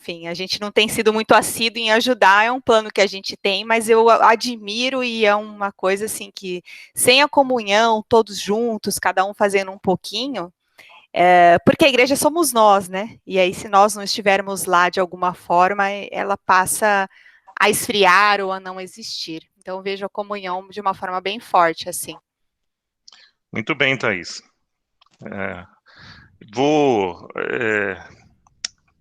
enfim, a gente não tem sido muito assíduo em ajudar, é um plano que a gente tem, mas eu admiro e é uma coisa assim que, sem a comunhão, todos juntos, cada um fazendo um pouquinho, porque a igreja somos nós, né? E aí, se nós não estivermos lá de alguma forma, ela passa a esfriar ou a não existir. Então, eu vejo a comunhão de uma forma bem forte, assim. Muito bem, Thaís. É, vou, é,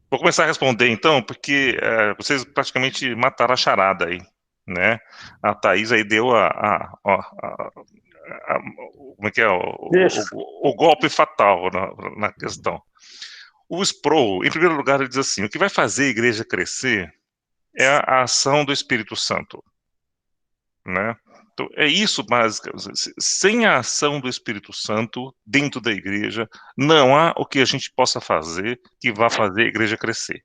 vou começar a responder, então, porque vocês praticamente mataram a charada aí, né? A Thaís aí deu como é que é? Isso. O golpe fatal na questão. O Sproul, em primeiro lugar, ele diz assim: o que vai fazer a igreja crescer é a ação do Espírito Santo, né? Então, é isso basicamente. Sem a ação do Espírito Santo dentro da igreja, não há o que a gente possa fazer que vá fazer a igreja crescer.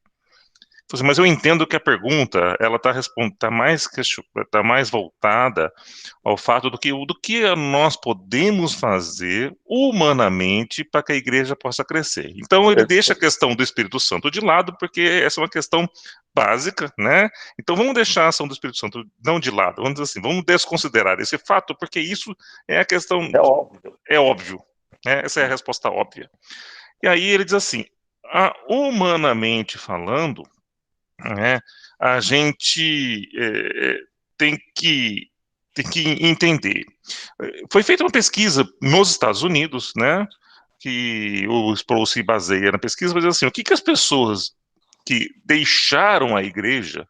Mas eu entendo que a pergunta ela tá mais voltada ao fato do que nós podemos fazer humanamente para que a igreja possa crescer. Então ele deixa a questão do Espírito Santo de lado, porque essa é uma questão básica, né? Então vamos deixar a ação do Espírito Santo não de lado, vamos dizer assim, vamos desconsiderar esse fato, porque isso é a questão, é óbvio, né? Essa é a resposta óbvia. E aí ele diz assim, humanamente falando, né, a gente tem que entender. Foi feita uma pesquisa nos Estados Unidos, né, que o Sproul se baseia na pesquisa, mas assim, o que as pessoas que deixaram a igreja,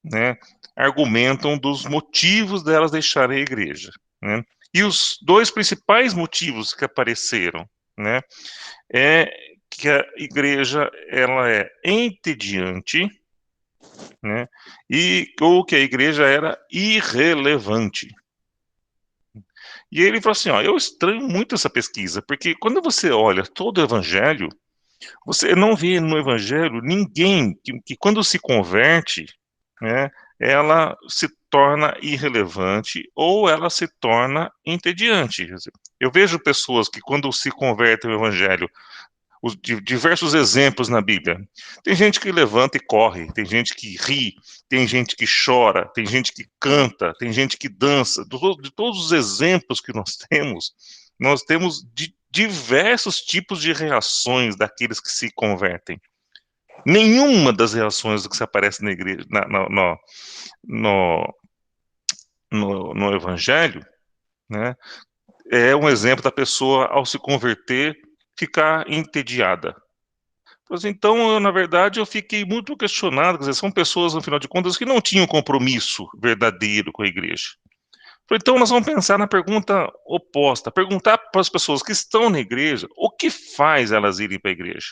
né, argumentam dos motivos delas deixarem a igreja, né? E os dois principais motivos que apareceram, né, é que a igreja ela é entediante, né? Ou que a igreja era irrelevante. E ele falou assim, ó, eu estranho muito essa pesquisa, porque quando você olha todo o evangelho, você não vê no evangelho ninguém que quando se converte, né, ela se torna irrelevante ou ela se torna entediante. Eu vejo pessoas que quando se convertem ao evangelho, os diversos exemplos na Bíblia. Tem gente que levanta e corre, tem gente que ri, tem gente que chora, tem gente que canta, tem gente que dança. De todos os exemplos que nós temos diversos tipos de reações daqueles que se convertem. Nenhuma das reações que se aparece na igreja, no Evangelho, né, é um exemplo da pessoa, ao se converter, ficar entediada. Pois então, na verdade, eu fiquei muito questionado, quer dizer, são pessoas, no final de contas, que não tinham compromisso verdadeiro com a igreja. Então, nós vamos pensar na pergunta oposta, perguntar para as pessoas que estão na igreja, o que faz elas irem para a igreja?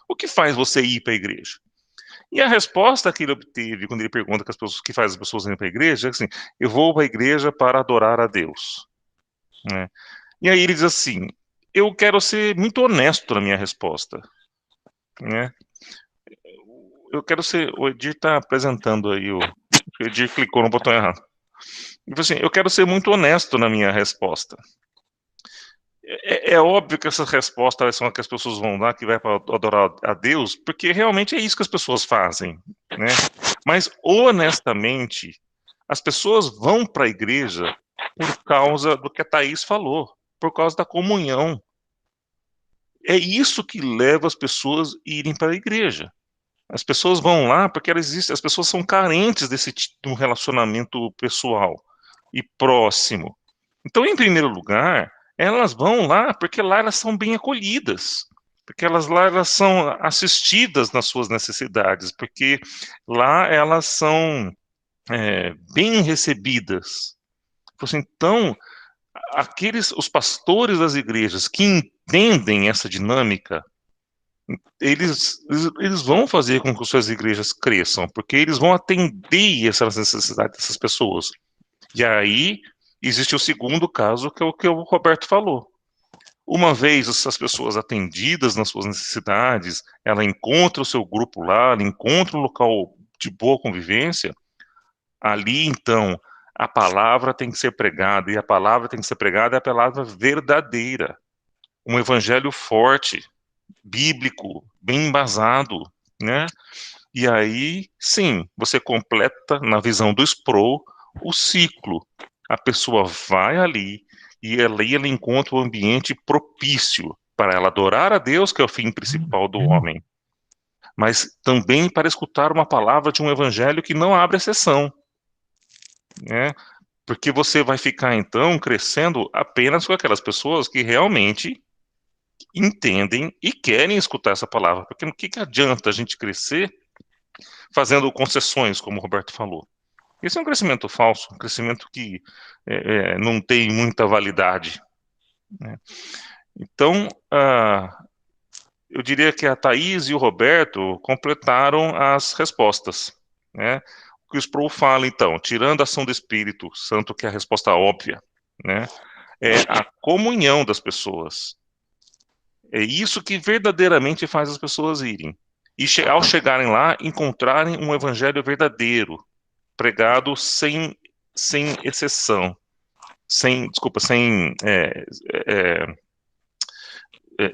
O que faz você ir para a igreja? E a resposta que ele obteve quando ele pergunta o que faz as pessoas irem para a igreja é assim, eu vou para a igreja para adorar a Deus. Né? E aí ele diz assim, eu quero ser muito honesto na minha resposta. Né? Eu quero ser. O Edir está apresentando aí. O Edir clicou no botão errado. Assim, eu quero ser muito honesto na minha resposta. É óbvio que essas respostas são as que as pessoas vão dar, que vai para adorar a Deus, porque realmente é isso que as pessoas fazem. Né? Mas, honestamente, as pessoas vão para a igreja por causa do que a Thaís falou, por causa da comunhão. É isso que leva as pessoas a irem para a igreja. As pessoas vão lá porque as pessoas são carentes desse tipo de um relacionamento pessoal e próximo. Então, em primeiro lugar, elas vão lá porque lá elas são bem acolhidas, porque lá elas são assistidas nas suas necessidades, porque lá elas são bem recebidas. Então, os pastores das igrejas que entendem essa dinâmica, eles vão fazer com que suas igrejas cresçam, porque eles vão atender essas necessidades dessas pessoas. E aí existe o segundo caso, que é o que o Roberto falou. Uma vez essas pessoas atendidas nas suas necessidades, ela encontra o seu grupo lá, ela encontra um local de boa convivência, ali então a palavra tem que ser pregada, e a palavra tem que ser pregada é a palavra verdadeira, um evangelho forte, bíblico, bem embasado, né? E aí, sim, você completa, na visão do Sproul, o ciclo. A pessoa vai ali e ali ela encontra o ambiente propício para ela adorar a Deus, que é o fim principal do homem, mas também para escutar uma palavra de um evangelho que não abre exceção, né? Porque você vai ficar, então, crescendo apenas com aquelas pessoas que realmente entendem e querem escutar essa palavra. Porque o que que adianta a gente crescer fazendo concessões, como o Roberto falou? Esse é um crescimento falso, um crescimento que não tem muita validade, né? Então, eu diria que a Thaís e o Roberto completaram as respostas, né? O que o Sproul fala, então, tirando a ação do Espírito Santo, que é a resposta óbvia, né? É a comunhão das pessoas. É isso que verdadeiramente faz as pessoas irem. E ao chegarem lá, encontrarem um evangelho verdadeiro, pregado sem exceção, desculpa, é, é, é,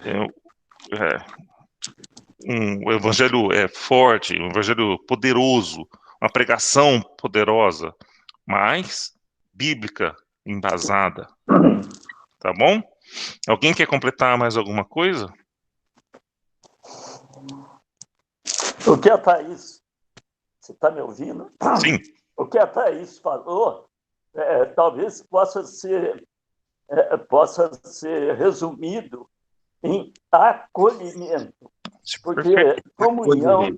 um evangelho forte, um evangelho poderoso, uma pregação poderosa, mas bíblica, embasada, tá bom? Alguém quer completar mais alguma coisa? O que a Thaís, você está me ouvindo? Sim. O que a Thaís falou, talvez possa ser resumido em acolhimento, porque comunhão,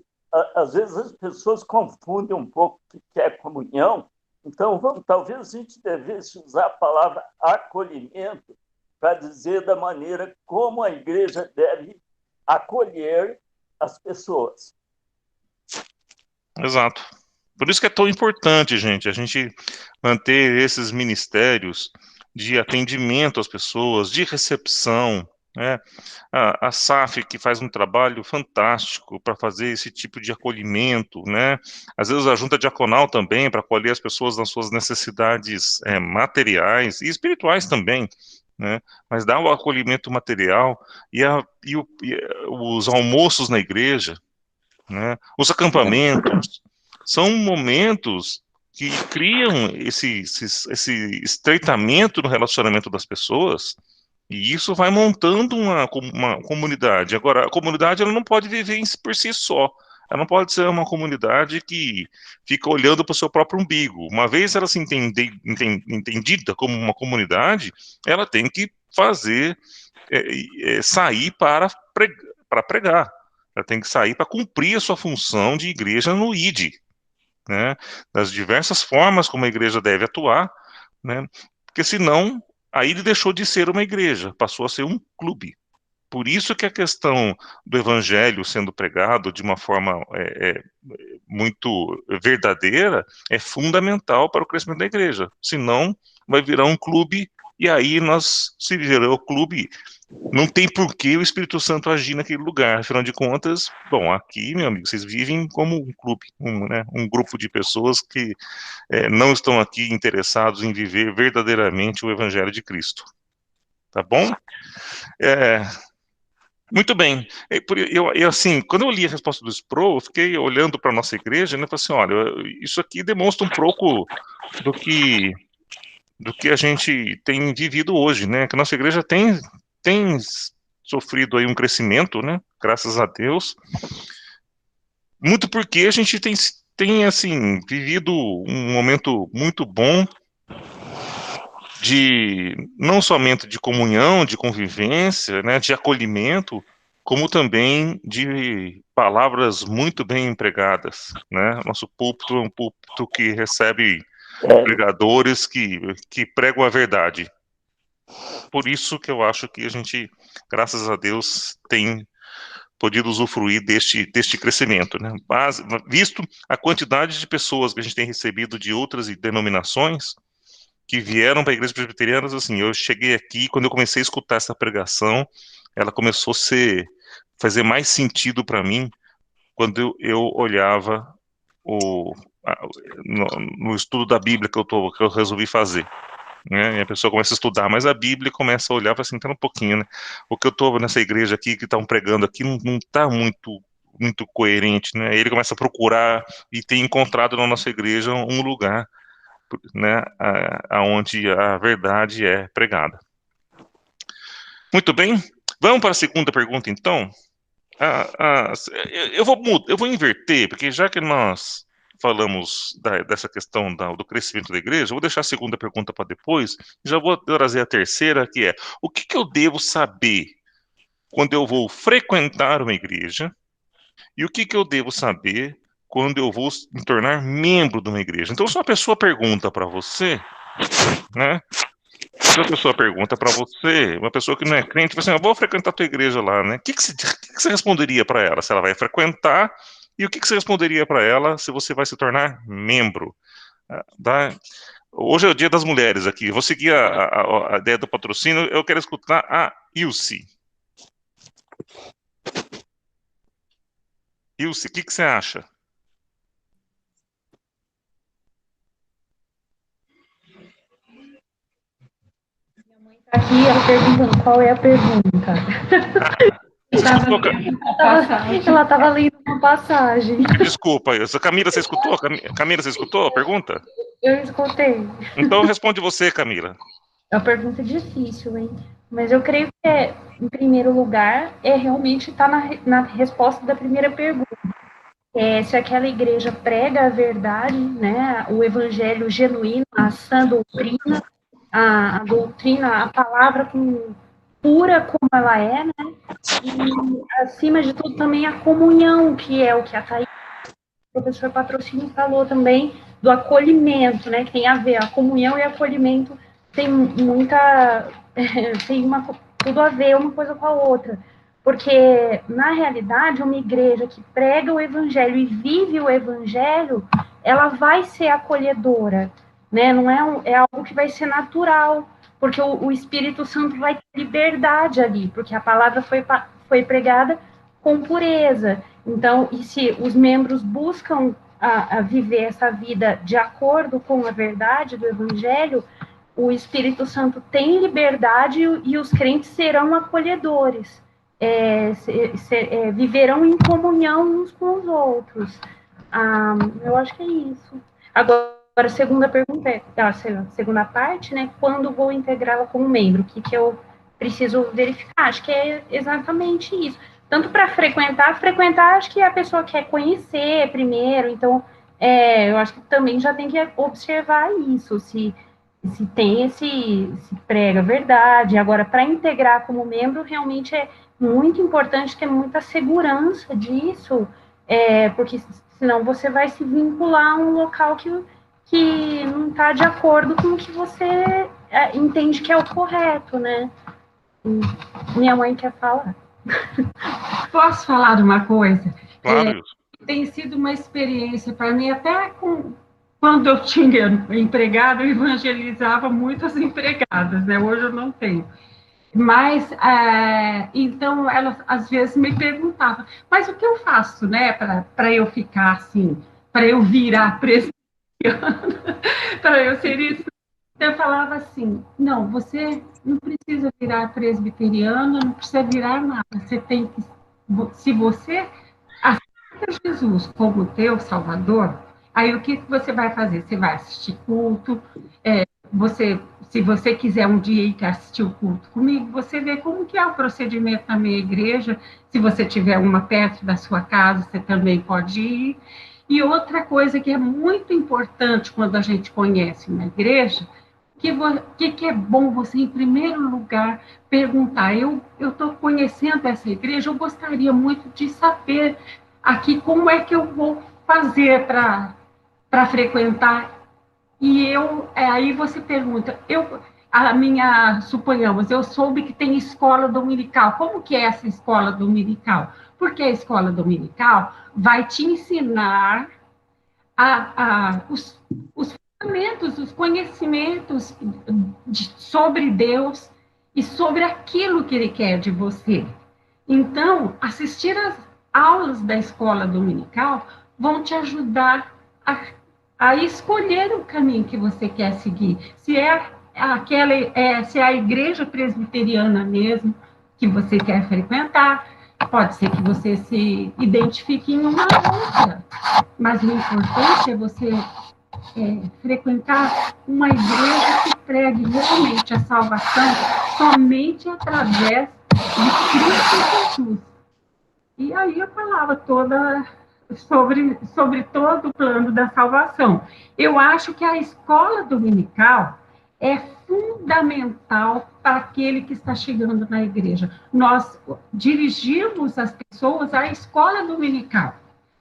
às vezes as pessoas confundem um pouco o que é comunhão, então talvez a gente devesse usar a palavra acolhimento para dizer da maneira como a igreja deve acolher as pessoas. Exato. Por isso que é tão importante, gente, a gente manter esses ministérios de atendimento às pessoas, de recepção, né? A SAF, que faz um trabalho fantástico para fazer esse tipo de acolhimento, né? Às vezes a junta diaconal também, para acolher as pessoas nas suas necessidades materiais e espirituais também, né? Mas dá o acolhimento material e os almoços na igreja, né? Os acampamentos são momentos que criam esse estreitamento no relacionamento das pessoas, e isso vai montando uma comunidade. Agora, a comunidade ela não pode viver por si só. Ela não pode ser uma comunidade que fica olhando para o seu próprio umbigo. Uma vez ela se entendida como uma comunidade, ela tem que fazer, sair para pregar. Ela tem que sair para cumprir a sua função de igreja no ID, né? Das diversas formas como a igreja deve atuar, né? Porque senão, aí ele deixou de ser uma igreja, passou a ser um clube. Por isso que a questão do evangelho sendo pregado de uma forma muito verdadeira é fundamental para o crescimento da igreja. Senão, vai virar um clube, e aí se virar o clube, não tem por que o Espírito Santo agir naquele lugar. Afinal de contas, bom, aqui, meu amigo, vocês vivem como um clube, um grupo de pessoas que não estão aqui interessados em viver verdadeiramente o Evangelho de Cristo. Tá bom? Muito bem. Assim, quando eu li a resposta do Sproul, eu fiquei olhando para a nossa igreja, né, e falei assim, olha, isso aqui demonstra um pouco do que a gente tem vivido hoje, né? Que a nossa igreja tem sofrido aí um crescimento, né? Graças a Deus. Muito porque a gente tem assim, vivido um momento muito bom de, não somente de comunhão, de convivência, né? De acolhimento, como também de palavras muito bem empregadas, né? Nosso púlpito é um púlpito que recebe pregadores que pregam a verdade. Por isso que eu acho que a gente, graças a Deus, tem podido usufruir deste crescimento, né? Mas, visto a quantidade de pessoas que a gente tem recebido de outras denominações que vieram para a igreja presbiteriana, assim, eu cheguei aqui, quando eu comecei a escutar essa pregação, ela começou a fazer mais sentido para mim quando eu olhava no estudo da Bíblia que eu resolvi fazer, né? E a pessoa começa a estudar mais a Bíblia e começa a olhar para assim, tá um pouquinho, né? O que eu estou nessa igreja aqui, que estão pregando aqui, não está muito muito coerente, né? Ele começa a procurar e tem encontrado na nossa igreja um lugar, né, aonde a verdade é pregada. Muito bem, vamos para a segunda pergunta, então. Eu vou inverter, porque já que nós falamos dessa questão do crescimento da igreja, eu vou deixar a segunda pergunta para depois, já vou trazer a terceira, que é: o que eu devo saber quando eu vou frequentar uma igreja, e o que eu devo saber quando eu vou me tornar membro de uma igreja? Então, se uma pessoa pergunta para você, né? Se uma pessoa pergunta para você, uma pessoa que não é crente, você assim, eu vou frequentar a tua igreja lá, né? O que você responderia para ela? Se ela vai frequentar, e o que você responderia para ela se você vai se tornar membro? Hoje é o Dia das Mulheres aqui. Eu vou seguir a ideia do patrocínio. Eu quero escutar a Ilse. Ilse, o que você acha? Aqui ela perguntando qual é a pergunta. Ela estava lendo uma passagem. Desculpa, Camila, você escutou? Camila, você escutou a pergunta? Eu escutei. Então responde você, Camila. É uma pergunta difícil, hein? Mas eu creio que, em primeiro lugar, realmente estar na resposta da primeira pergunta. Se aquela igreja prega a verdade, né, o evangelho genuíno, a sã doutrina, a doutrina, a palavra pura como ela é, né? E, acima de tudo, também a comunhão, que é o que a Thaís, o professor Patrocínio, falou também, do acolhimento, né? Que tem a ver, a comunhão e acolhimento tem tudo a ver uma coisa com a outra. Porque, na realidade, uma igreja que prega o evangelho e vive o evangelho, ela vai ser acolhedora, né? Não é algo que vai ser natural, porque o Espírito Santo vai ter liberdade ali, porque a palavra foi pregada com pureza. Então, e se os membros buscam a viver essa vida de acordo com a verdade do Evangelho, o Espírito Santo tem liberdade e os crentes serão acolhedores, viverão em comunhão uns com os outros. Eu acho que é isso. Agora, a segunda pergunta a segunda parte, né? Quando vou integrá-la como membro? O que eu preciso verificar? Acho que é exatamente isso. Tanto para frequentar, acho que a pessoa quer conhecer primeiro, então, eu acho que também já tem que observar isso, se tem se prega verdade. Agora, para integrar como membro, realmente é muito importante ter muita segurança disso, porque senão você vai se vincular a um local que não está de acordo com o que você entende que é o correto, né? Minha mãe quer falar. Posso falar de uma coisa? Claro. Tem sido uma experiência para mim, até quando eu tinha empregado, eu evangelizava muitas empregadas, né? Hoje eu não tenho. Mas, então, elas às vezes me perguntavam, mas o que eu faço, né, para eu ficar assim, para eu virar presbiteriana, para eu ser isso? Eu falava assim, não, você não precisa virar presbiteriana, não precisa virar nada, você tem que, se você aceita Jesus como teu Salvador, aí o que você vai fazer? Você vai assistir culto, se você quiser um dia ir assistir o culto comigo, você vê como que é o procedimento na minha igreja. Se você tiver uma perto da sua casa, você também pode ir. E outra coisa que é muito importante quando a gente conhece uma igreja, que é bom você, em primeiro lugar, perguntar, eu estou conhecendo essa igreja, eu gostaria muito de saber aqui como é que eu vou fazer para frequentar. E aí você pergunta, suponhamos, eu soube que tem escola dominical. Como que é essa escola dominical? Porque a escola dominical vai te ensinar os fundamentos, os conhecimentos sobre Deus e sobre aquilo que Ele quer de você. Então, assistir às aulas da escola dominical vão te ajudar a escolher o caminho que você quer seguir. Se é a igreja presbiteriana mesmo que você quer frequentar, Pode ser que você se identifique em uma outra, mas o importante é você frequentar uma igreja que pregue realmente a salvação somente através de Cristo Jesus. E aí eu falava toda sobre todo o plano da salvação. Eu acho que a escola dominical é fundamental para aquele que está chegando na igreja. Nós dirigimos as pessoas à escola dominical.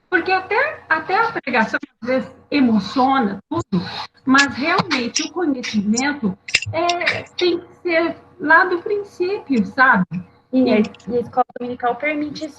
Porque até a pregação, às vezes, emociona tudo, mas realmente o conhecimento tem que ser lá do princípio, sabe? E a escola dominical permite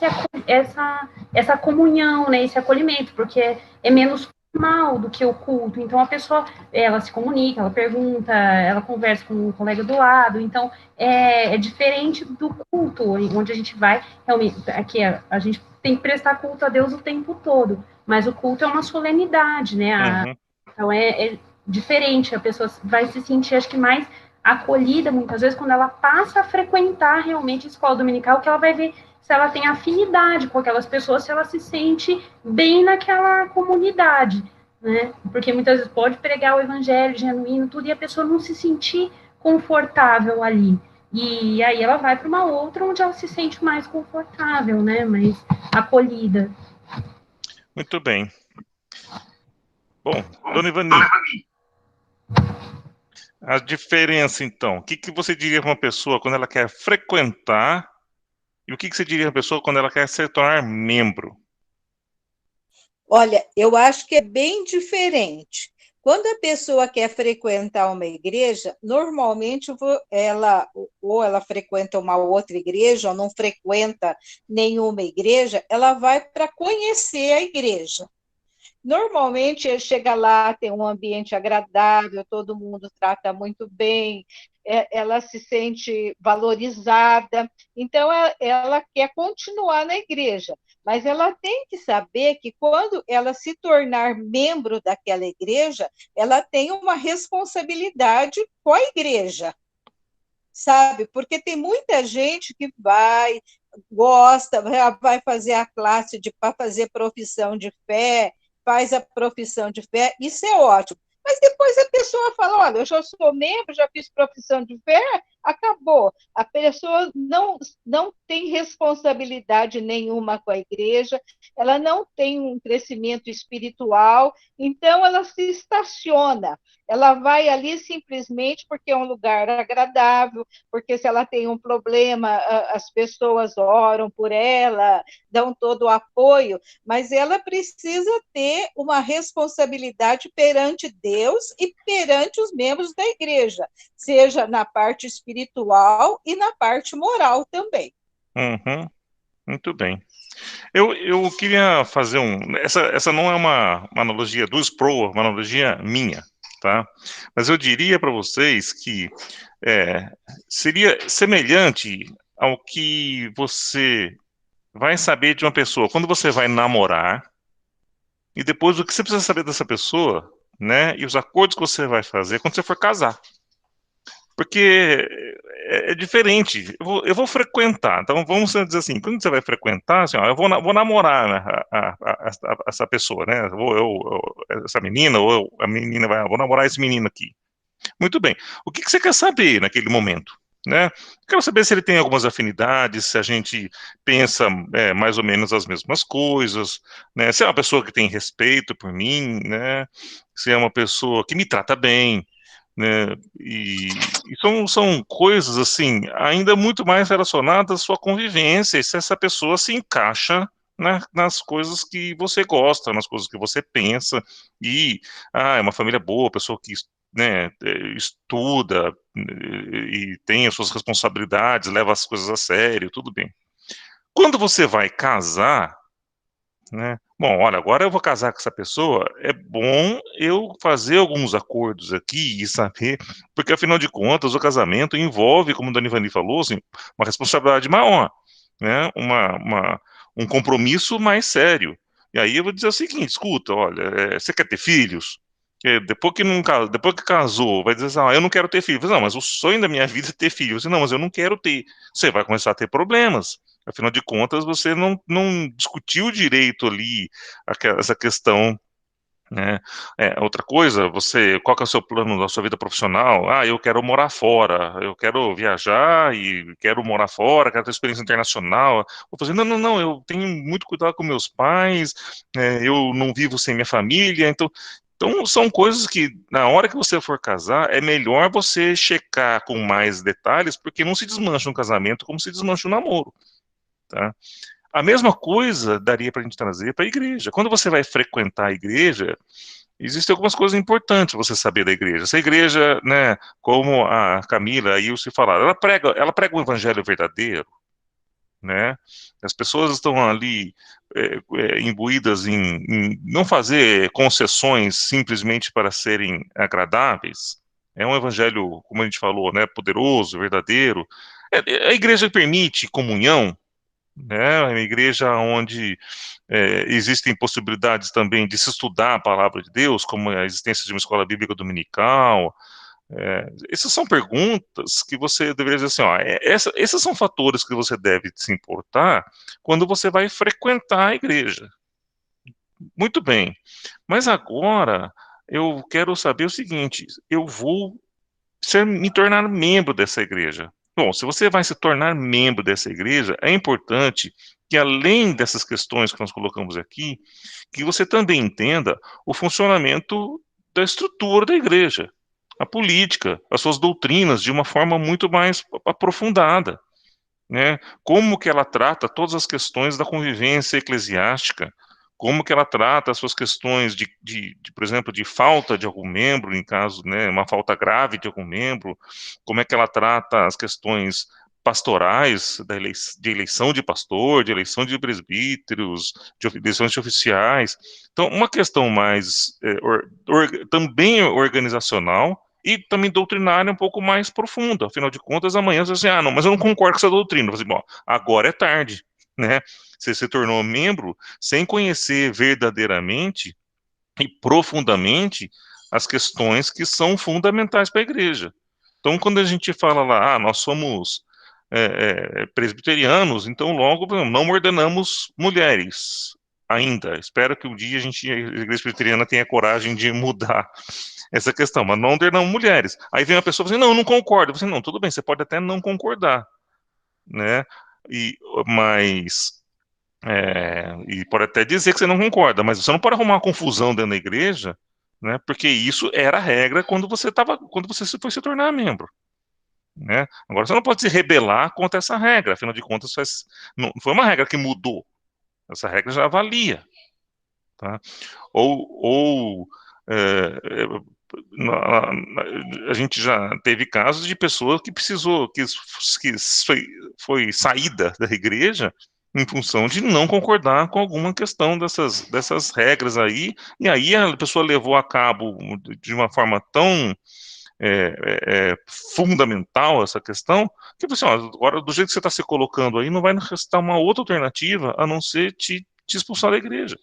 essa comunhão, né, esse acolhimento, porque é menos formal do que o culto. Então, a pessoa, ela se comunica, ela pergunta, ela conversa com o colega do lado. Então, é diferente do culto, onde a gente vai, realmente, aqui a gente tem que prestar culto a Deus o tempo todo, mas o culto é uma solenidade, né? Então, é diferente, a pessoa vai se sentir, acho que mais acolhida, muitas vezes, quando ela passa a frequentar realmente a escola dominical, que ela vai ver se ela tem afinidade com aquelas pessoas, se ela se sente bem naquela comunidade, né? Porque muitas vezes pode pregar o evangelho genuíno, tudo, e a pessoa não se sentir confortável ali. E aí ela vai para uma outra onde ela se sente mais confortável, né? Mais acolhida. Muito bem. Bom, dona Ivani, a diferença, então, o que você diria para uma pessoa quando ela quer frequentar e o que você diria para uma pessoa quando ela quer se tornar membro? Olha, eu acho que é bem diferente. Quando a pessoa quer frequentar uma igreja, normalmente ela frequenta uma outra igreja ou não frequenta nenhuma igreja, ela vai para conhecer a igreja. Normalmente chega lá, tem um ambiente agradável, todo mundo trata muito bem, ela se sente valorizada, então ela quer continuar na igreja, mas ela tem que saber que quando ela se tornar membro daquela igreja, ela tem uma responsabilidade com a igreja, sabe? Porque tem muita gente que gosta, vai fazer a classe para fazer profissão de fé, faz a profissão de fé, isso é ótimo. Mas depois a pessoa fala, olha, eu já sou membro, já fiz profissão de fé, acabou. A pessoa não tem responsabilidade nenhuma com a igreja, ela não tem um crescimento espiritual, então ela se estaciona. Ela vai ali simplesmente porque é um lugar agradável, porque se ela tem um problema, as pessoas oram por ela, dão todo o apoio, mas ela precisa ter uma responsabilidade perante Deus e perante os membros da igreja, seja na parte espiritual e na parte moral também. Muito bem. Eu queria fazer essa não é uma analogia do Sproul, é uma analogia minha, tá? Mas eu diria para vocês que seria semelhante ao que você vai saber de uma pessoa quando você vai namorar e depois o que você precisa saber dessa pessoa, né? E os acordos que você vai fazer quando você for casar. Porque é diferente. Eu vou frequentar. Então, vamos dizer assim, quando você vai frequentar, assim, ó, eu vou namorar, né, essa pessoa, né? Essa menina, ou a menina vou namorar esse menino aqui. Muito bem. O que você quer saber naquele momento? Né? Quero saber se ele tem algumas afinidades, se a gente pensa mais ou menos as mesmas coisas, né? Se é uma pessoa que tem respeito por mim, né? Se é uma pessoa que me trata bem, né? E são coisas assim ainda muito mais relacionadas à sua convivência, e se essa pessoa se encaixa nas coisas que você gosta, nas coisas que você pensa, e é uma família boa, pessoa que, né, estuda e tem as suas responsabilidades, leva as coisas a sério, tudo bem. Quando você vai casar, né? Bom, olha, agora eu vou casar com essa pessoa, é bom eu fazer alguns acordos aqui e saber, porque afinal de contas o casamento envolve, como a Dona Ivani falou, assim, uma responsabilidade maior, né? Um compromisso mais sério. E aí eu vou dizer o seguinte, escuta, olha, você quer ter filhos? Depois que casou, vai dizer assim, eu não quero ter filhos. Não, mas o sonho da minha vida é ter filhos. Não, mas eu não quero ter. Você vai começar a ter problemas. Afinal de contas, você não discutiu direito ali essa questão, né? Outra coisa, qual que é o seu plano da sua vida profissional? Ah, eu quero morar fora, eu quero viajar e quero morar fora, quero ter experiência internacional. Vou fazer, não, eu tenho muito cuidado com meus pais, eu não vivo sem minha família, então são coisas que, na hora que você for casar, é melhor você checar com mais detalhes, porque não se desmancha um casamento como se desmancha um namoro, tá? A mesma coisa daria para a gente trazer para a igreja. Quando você vai frequentar a igreja, existem algumas coisas importantes você saber da igreja. Essa igreja, né, como a Camila e o Ilse falaram, ela prega um evangelho verdadeiro, né? As pessoas estão ali imbuídas em não fazer concessões simplesmente para serem agradáveis. É um evangelho, como a gente falou, né, poderoso, verdadeiro. A igreja permite comunhão, né? Uma igreja onde existem possibilidades também de se estudar a palavra de Deus, como a existência de uma escola bíblica dominical. Essas são perguntas que você deveria dizer assim, ó, esses são fatores que você deve se importar quando você vai frequentar a igreja. Muito bem, mas agora eu quero saber o seguinte, eu vou me tornar membro dessa igreja. Bom, se você vai se tornar membro dessa igreja, é importante que, além dessas questões que nós colocamos aqui, que você também entenda o funcionamento da estrutura da igreja, a política, as suas doutrinas, de uma forma muito mais aprofundada, né? Como que ela trata todas as questões da convivência eclesiástica, como que ela trata as suas questões por exemplo, de falta de algum membro, em caso, né, uma falta grave de algum membro, como é que ela trata as questões pastorais, de eleição de pastor, de eleição de presbíteros, de eleições de oficiais. Então, uma questão mais também organizacional, e também doutrinária um pouco mais profunda. Afinal de contas, amanhã você vai dizer, não, mas eu não concordo com essa doutrina. Você, bom, agora é tarde, né? Você se tornou membro sem conhecer verdadeiramente e profundamente as questões que são fundamentais para a igreja. Então, quando a gente fala lá, nós somos presbiterianos, então logo não ordenamos mulheres ainda. Espero que um dia a igreja presbiteriana tenha coragem de mudar essa questão, mas não ordenamos mulheres. Aí vem a pessoa e fala assim, não, eu não concordo. Você, não, tudo bem, você pode até não concordar, né? Mas e pode até dizer que você não concorda, mas você não pode arrumar uma confusão dentro da igreja, né? Porque isso era a regra quando você foi se tornar membro, né? Agora você não pode se rebelar contra essa regra, afinal de contas não foi uma regra que mudou, essa regra já valia, tá? Ou a gente já teve casos de pessoa que precisou, que foi saída da igreja em função de não concordar com alguma questão dessas regras aí, e aí a pessoa levou a cabo de uma forma tão fundamental essa questão, que assim, agora do jeito que você está se colocando aí, não vai restar uma outra alternativa a não ser te expulsar da igreja.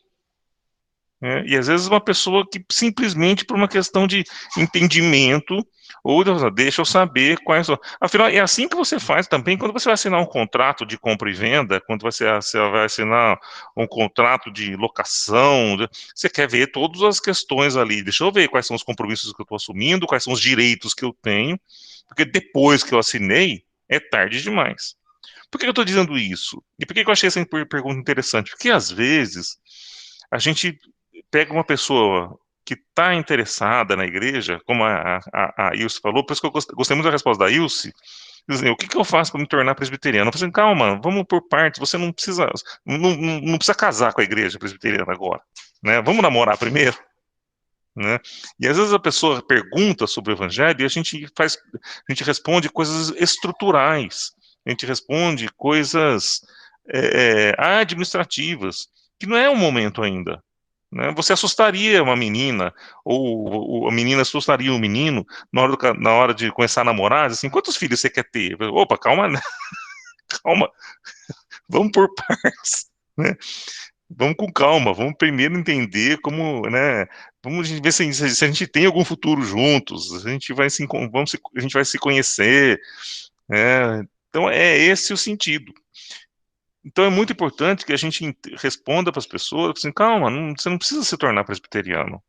E às vezes uma pessoa que simplesmente por uma questão de entendimento, ou deixa eu saber quais são. Afinal, é assim que você faz também quando você vai assinar um contrato de compra e venda, quando você vai assinar um contrato de locação, você quer ver todas as questões ali. Deixa eu ver quais são os compromissos que eu estou assumindo, quais são os direitos que eu tenho, porque depois que eu assinei, é tarde demais. Por que eu estou dizendo isso? E por que eu achei essa pergunta interessante? Porque às vezes a gente pega uma pessoa que está interessada na igreja, como a Ilse falou, por isso que eu gostei muito da resposta da Ilse, dizendo, o que eu faço para me tornar presbiteriano? Eu falei assim, calma, vamos por partes, você não precisa casar com a igreja presbiteriana agora, né? Vamos namorar primeiro, né? E às vezes a pessoa pergunta sobre o evangelho e a gente responde coisas estruturais, a gente responde coisas administrativas, que não é o momento ainda, né? Você assustaria uma menina, ou a menina assustaria um menino na hora de começar a namorar, assim, quantos filhos você quer ter? Opa, calma, né? Calma, vamos por partes, né? Vamos com calma, vamos primeiro entender como, né? Vamos ver se a gente tem algum futuro juntos, a gente vai se conhecer, né? Então é esse o sentido. Então é muito importante que a gente responda para as pessoas assim, calma, você não precisa se tornar presbiteriano,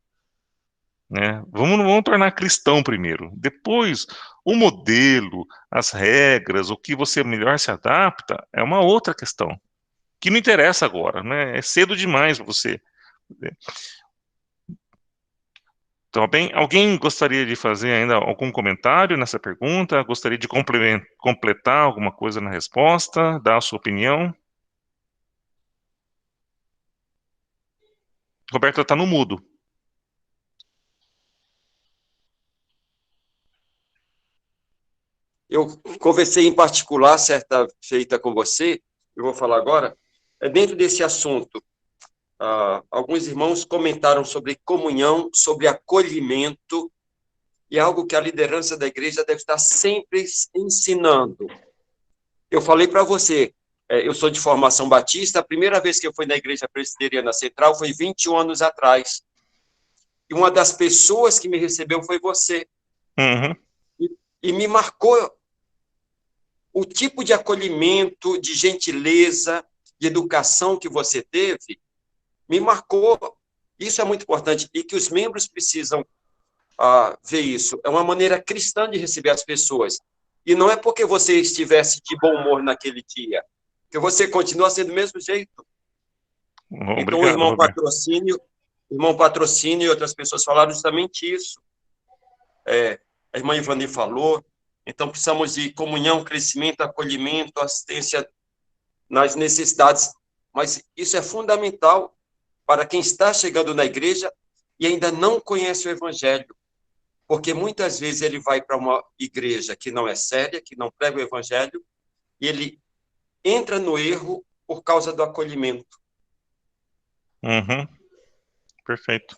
né? Vamos tornar cristão primeiro. Depois, o modelo, as regras, o que você melhor se adapta, é uma outra questão, que não interessa agora, né? É cedo demais para você. Então, bem, alguém gostaria de fazer ainda algum comentário nessa pergunta? Gostaria de completar alguma coisa na resposta? Dar a sua opinião? Roberta está no mudo. Eu conversei em particular, certa feita com você, eu vou falar agora, dentro desse assunto, alguns irmãos comentaram sobre comunhão, sobre acolhimento, e algo que a liderança da igreja deve estar sempre ensinando. Eu falei para você, eu sou de formação batista, a primeira vez que eu fui na Igreja Presbiteriana Central foi 21 anos atrás. E uma das pessoas que me recebeu foi você. Uhum. E me marcou o tipo de acolhimento, de gentileza, de educação que você teve, me marcou. Isso é muito importante e que os membros precisam ver isso. É uma maneira cristã de receber as pessoas. E não é porque você estivesse de bom humor naquele dia, que você continua sendo do mesmo jeito. Obrigado, então, o irmão Patrocínio e outras pessoas falaram justamente isso. A irmã Ivani falou. Então, precisamos de comunhão, crescimento, acolhimento, assistência nas necessidades. Mas isso é fundamental para quem está chegando na igreja e ainda não conhece o evangelho. Porque muitas vezes ele vai para uma igreja que não é séria, que não prega o evangelho, e ele entra no erro por causa do acolhimento. Uhum. Perfeito.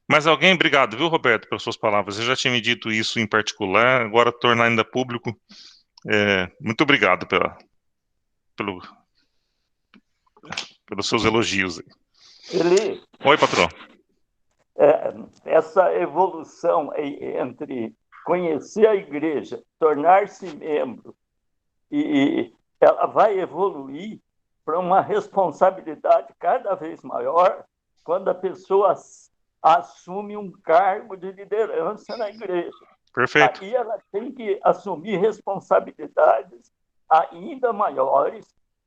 Mas alguém, obrigado, viu, Roberto, pelas suas palavras. Eu já tinha me dito isso em particular, agora tornar ainda público. Muito obrigado pelos seus elogios. Oi, patrão. Essa evolução entre conhecer a igreja, tornar-se membro, e ela vai evoluir para uma responsabilidade cada vez maior quando a pessoa assume um cargo de liderança na igreja. Perfeito. Aí ela tem que assumir responsabilidades ainda maiores,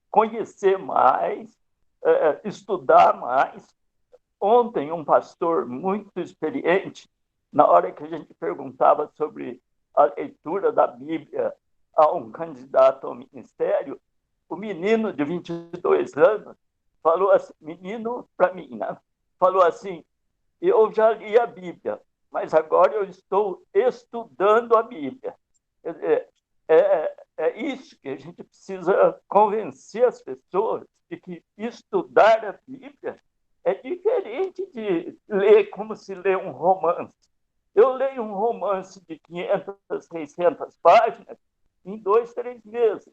conhecer mais, estudar mais. Ontem, um pastor muito experiente, na hora que a gente perguntava sobre a leitura da Bíblia a um candidato ao ministério, o menino de 22 anos falou assim, menino para mim, né? Falou assim, eu já li a Bíblia, mas agora eu estou estudando a Bíblia. É isso que a gente precisa convencer as pessoas de que estudar a Bíblia é diferente de ler como se lê um romance. Eu leio um romance de 500, 600 páginas em 2, 3 meses.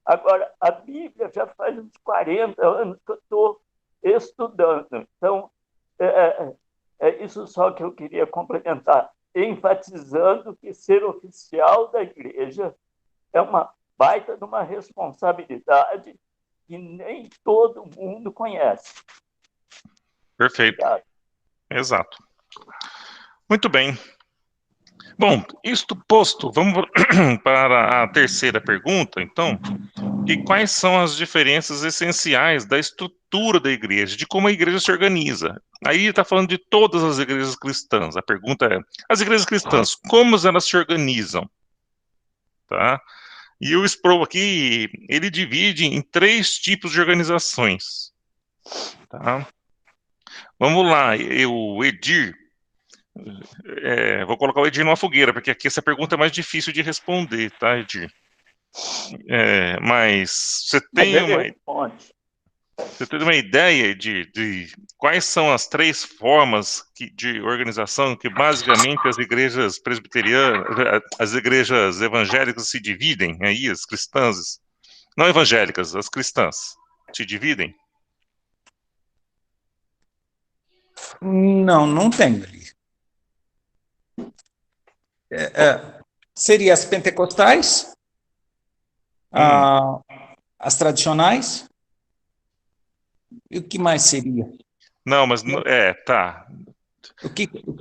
Agora, a Bíblia já faz uns 40 anos que eu estou estudando. Então, é isso só que eu queria complementar, enfatizando que ser oficial da igreja é uma baita de uma responsabilidade que nem todo mundo conhece. Perfeito. Obrigado. Exato. Muito bem. Bom, isto posto, vamos para a terceira pergunta, então. Quais são as diferenças essenciais da estrutura da igreja, de como a igreja se organiza? Aí está falando de todas as igrejas cristãs. A pergunta é, as igrejas cristãs, como elas se organizam? Tá? E o Sproul aqui, ele divide em 3 tipos de organizações. Tá? Vamos lá, o Edir, vou colocar o Edir numa fogueira, porque aqui essa pergunta é mais difícil de responder, tá, Edir? Mas você tem uma ideia de quais são as 3 formas de organização que basicamente as igrejas presbiterianas, as igrejas evangélicas se dividem, aí as cristãs, não evangélicas, as cristãs, se dividem? Não tem ali. Seria as pentecostais, as tradicionais E o que mais seria? Não, mas tá.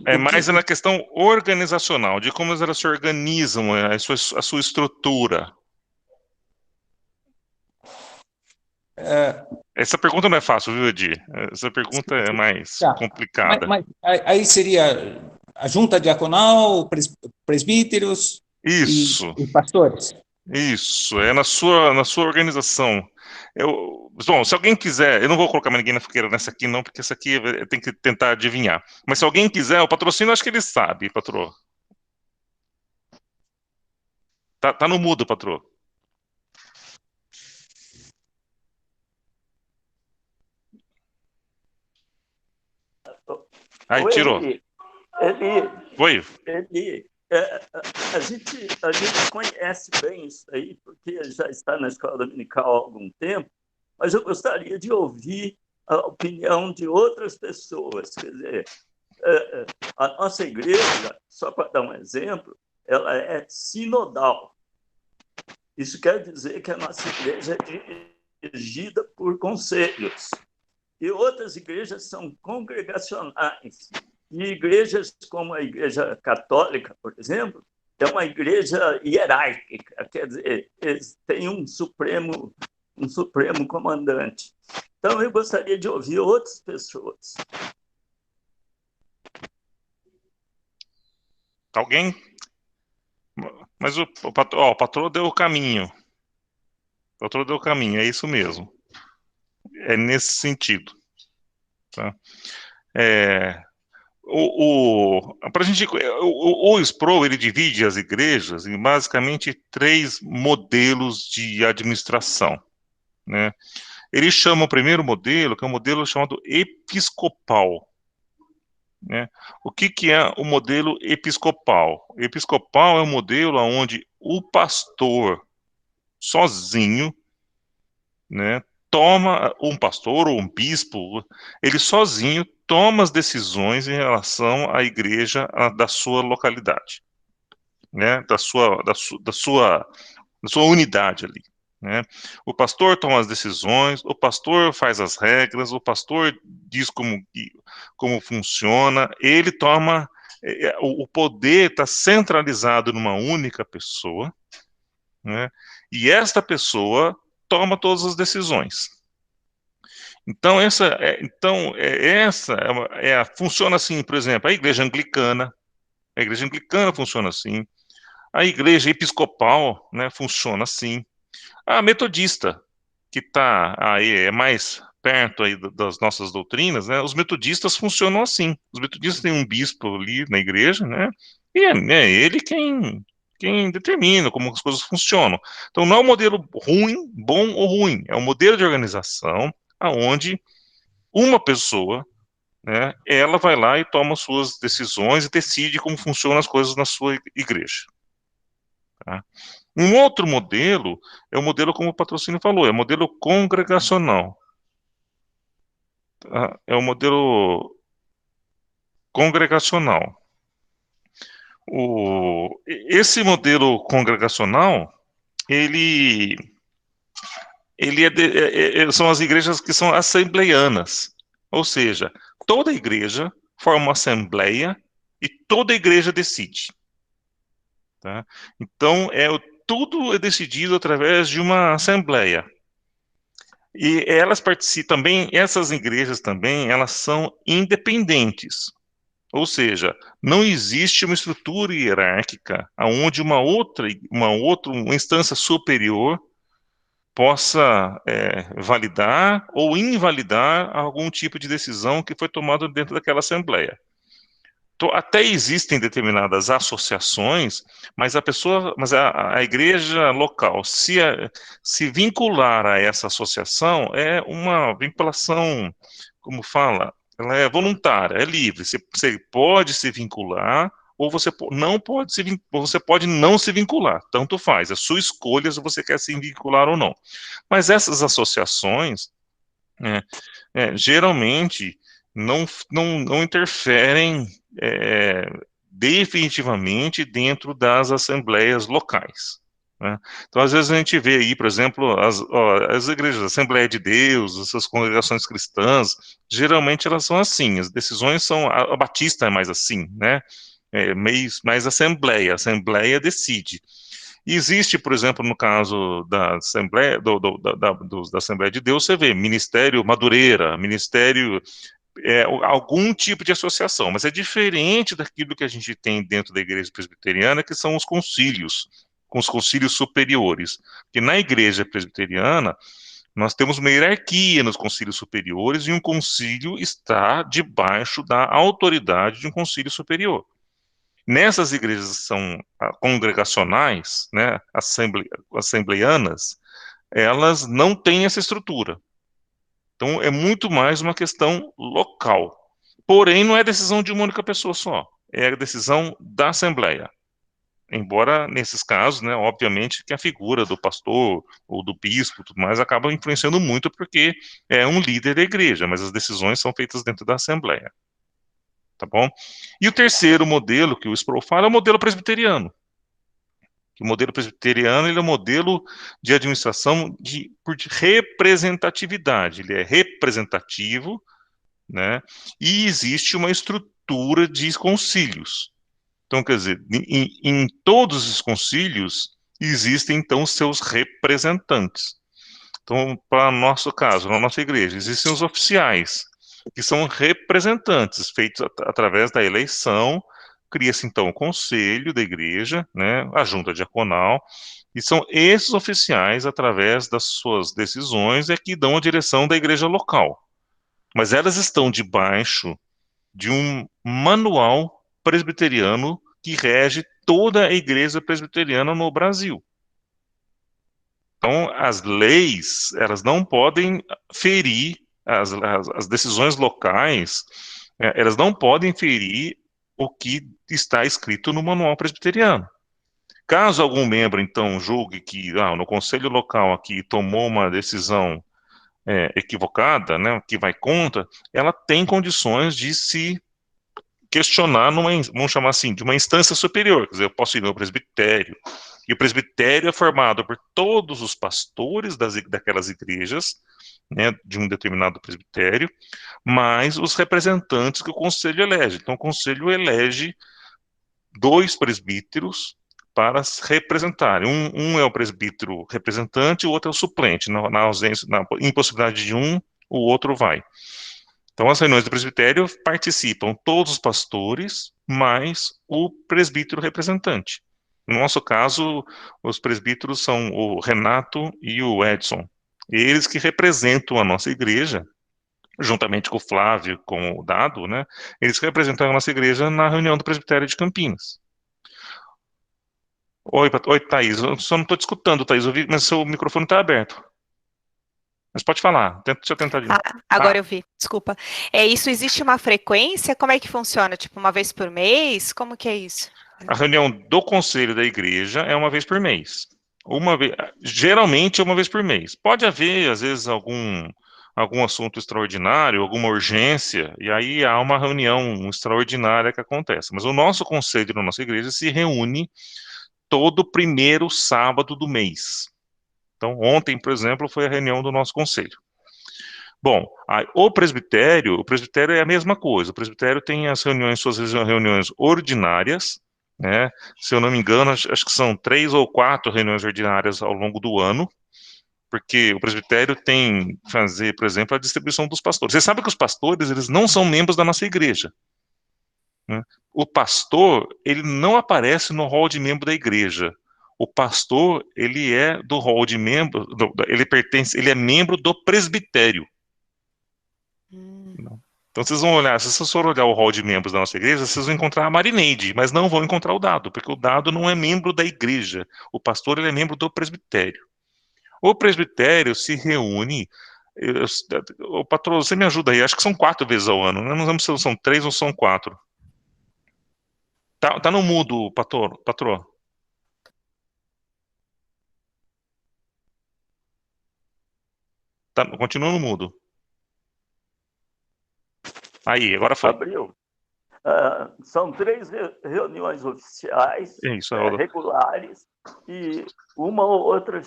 É mais na questão organizacional, de como elas se organizam, a sua estrutura. Essa pergunta não é fácil, viu, Edi? Essa pergunta é mais complicada. Mas aí seria a junta diaconal, presbíteros e pastores? Isso, é na sua organização. Bom, se alguém quiser, eu não vou colocar mais ninguém na fogueira nessa aqui não, porque essa aqui tem que tentar adivinhar. Mas se alguém quiser, o patrocínio, acho que ele sabe, patrô. Tá no mudo, patrô. Aí, tirou. Oi. A gente conhece bem isso aí, porque já está na escola dominical há algum tempo, mas eu gostaria de ouvir a opinião de outras pessoas. Quer dizer, a nossa igreja, só para dar um exemplo, ela é sinodal. Isso quer dizer que a nossa igreja é dirigida por conselhos. E outras igrejas são congregacionais. E igrejas como a Igreja Católica, por exemplo, é uma igreja hierárquica, quer dizer, eles têm um supremo comandante. Então, eu gostaria de ouvir outras pessoas. Alguém? Mas o patrão deu o caminho. O patrão deu o caminho, é isso mesmo. É nesse sentido. Tá? O Sproul, ele divide as igrejas em basicamente 3 modelos de administração, né? Ele chama o primeiro modelo, que é um modelo chamado episcopal, né? O que é o modelo episcopal? Episcopal é um modelo onde o pastor sozinho, né, um pastor ou um bispo, ele sozinho toma as decisões em relação à igreja da sua localidade, né, da sua unidade ali, né? O pastor toma as decisões, o pastor faz as regras, o pastor diz como funciona, ele toma, o poder está centralizado numa única pessoa, né? E esta pessoa toma todas as decisões. Então, funciona assim, por exemplo, a igreja anglicana funciona assim, a igreja episcopal, né, funciona assim, a metodista, que está aí, é mais perto aí das nossas doutrinas, né, os metodistas funcionam assim, os metodistas têm um bispo ali na igreja, né, e é ele quem determina como as coisas funcionam. Então, não é um modelo ruim, bom ou ruim, é um modelo de organização aonde uma pessoa, né, ela vai lá e toma suas decisões e decide como funcionam as coisas na sua igreja. Tá? Um outro modelo é o modelo, como o patrocínio falou, é o modelo congregacional. Tá? É o modelo congregacional. Esse modelo congregacional, são as igrejas que são assembleianas, ou seja, toda igreja forma uma assembleia e toda igreja decide. Tá? Então, tudo é decidido através de uma assembleia. E elas participam também, essas igrejas também, elas são independentes. Ou seja, não existe uma estrutura hierárquica onde uma instância superior possa validar ou invalidar algum tipo de decisão que foi tomada dentro daquela assembleia. Até existem determinadas associações, mas a igreja local, se vincular a essa associação, é uma vinculação, como fala, ela é voluntária, é livre. Você pode se vincular, ou você pode não se vincular, tanto faz, é sua escolha se você quer se vincular ou não. Mas essas associações, geralmente, não interferem definitivamente dentro das assembleias locais, né? Então, às vezes a gente vê aí, por exemplo, as igrejas, a Assembleia de Deus, essas congregações cristãs, geralmente elas são assim, as decisões são, a Batista é mais assim, né? Mais Assembleia, a Assembleia decide. E existe, por exemplo, no caso da Assembleia, da Assembleia de Deus, você vê Ministério Madureira, Ministério, algum tipo de associação, mas é diferente daquilo que a gente tem dentro da Igreja Presbiteriana, que são os concílios, com os concílios superiores. Porque na Igreja Presbiteriana, nós temos uma hierarquia nos concílios superiores, e um concílio está debaixo da autoridade de um concílio superior. Nessas igrejas que são congregacionais, né, assembleianas, elas não têm essa estrutura. Então, é muito mais uma questão local. Porém, não é decisão de uma única pessoa só. É a decisão da Assembleia. Embora, nesses casos, né, obviamente, que a figura do pastor ou do bispo, tudo mais, acaba influenciando muito, porque é um líder da igreja, mas as decisões são feitas dentro da Assembleia. Tá bom? E o terceiro modelo que o Sproul fala é o modelo presbiteriano. O modelo presbiteriano, ele é um modelo de administração por representatividade. Ele é representativo, né? E existe uma estrutura de concílios. Então, quer dizer, em todos os concílios existem, então, os seus representantes. Então, para o nosso caso, na nossa igreja, existem os oficiais, que são representantes, feitos através da eleição. Cria-se, então, o conselho da igreja, né, a junta diaconal, e são esses oficiais, através das suas decisões, que dão a direção da igreja local. Mas elas estão debaixo de um manual presbiteriano que rege toda a igreja presbiteriana no Brasil. Então, as leis, elas não podem ferir, as decisões locais, elas não podem ferir o que está escrito no manual presbiteriano. Caso algum membro, então, julgue que no conselho local aqui tomou uma decisão equivocada, né, que vai contra, ela tem condições de se questionar vamos chamar assim, de uma instância superior. Quer dizer, eu posso ir no presbitério, e o presbitério é formado por todos os pastores daquelas igrejas, né, de um determinado presbitério, mais os representantes que o conselho elege. Então, o conselho elege 2 presbíteros para representarem. Um é o presbítero representante, o outro é o suplente. Na ausência, na impossibilidade de um, o outro vai. Então, as reuniões do presbitério participam todos os pastores, mais o presbítero representante. No nosso caso, os presbíteros são o Renato e o Edson. Eles que representam a nossa igreja, juntamente com o Flávio, com o Dado, né? Eles que representam a nossa igreja na reunião do presbitério de Campinas. Oi, Thaís, eu só não estou te escutando, Thaís, mas seu microfone está aberto. Mas pode falar, deixa eu tentar de novo. Agora eu vi, desculpa. Isso existe uma frequência? Como é que funciona? Tipo, uma vez por mês? Como que é isso? A reunião do conselho da igreja é uma vez por mês. Geralmente é uma vez por mês. Pode haver, às vezes, algum assunto extraordinário, alguma urgência, e aí há uma reunião extraordinária que acontece. Mas o nosso conselho da nossa igreja se reúne todo primeiro sábado do mês. Então, ontem, por exemplo, foi a reunião do nosso conselho. Bom, o presbitério é a mesma coisa. O presbitério tem suas reuniões ordinárias, né? Se eu não me engano, acho que são 3 ou 4 reuniões ordinárias ao longo do ano, porque o presbitério tem que fazer, por exemplo, a distribuição dos pastores. Você sabe que os pastores, eles não são membros da nossa igreja, né? O pastor, ele não aparece no rol de membro da igreja. O pastor, ele é do rol de membro, ele é membro do presbitério. Então, vocês vão olhar, se vocês forem olhar o rol de membros da nossa igreja, vocês vão encontrar a Marineide, mas não vão encontrar o Dado, porque o Dado não é membro da igreja. O pastor, ele é membro do presbitério. O presbitério se reúne, o patrão, você me ajuda aí, acho que são 4 vezes ao ano, né? Não lembro se são 3 ou são 4. Tá no mudo, patrão. Continua no mudo. Aí, agora foi. Abriu. São 3 reuniões oficiais, Isso, regulares, e uma ou outra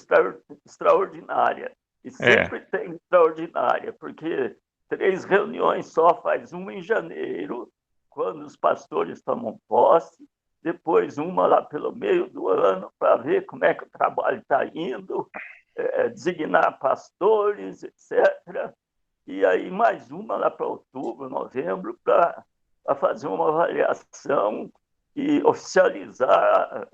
extraordinária. E sempre tem extraordinária, porque 3 reuniões só, faz uma em janeiro, quando os pastores tomam posse, depois uma lá pelo meio do ano, para ver como é que o trabalho está indo, designar pastores, etc. E aí mais uma lá para outubro, novembro, para fazer uma avaliação e oficializar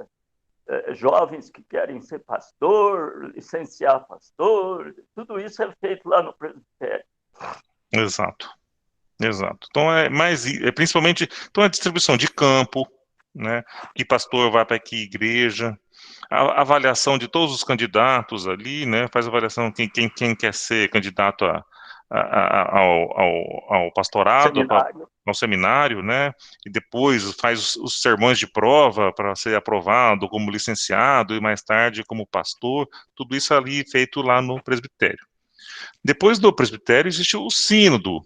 jovens que querem ser pastor, licenciar pastor, tudo isso é feito lá no presbitério. Exato. Então principalmente então a distribuição de campo, né? Que pastor vai para que igreja, a avaliação de todos os candidatos ali, né? Faz avaliação quem quer ser candidato ao pastorado, ao seminário, né? E depois faz os sermões de prova para ser aprovado como licenciado e mais tarde como pastor. Tudo isso ali feito lá no presbitério. Depois do presbitério existe o sínodo.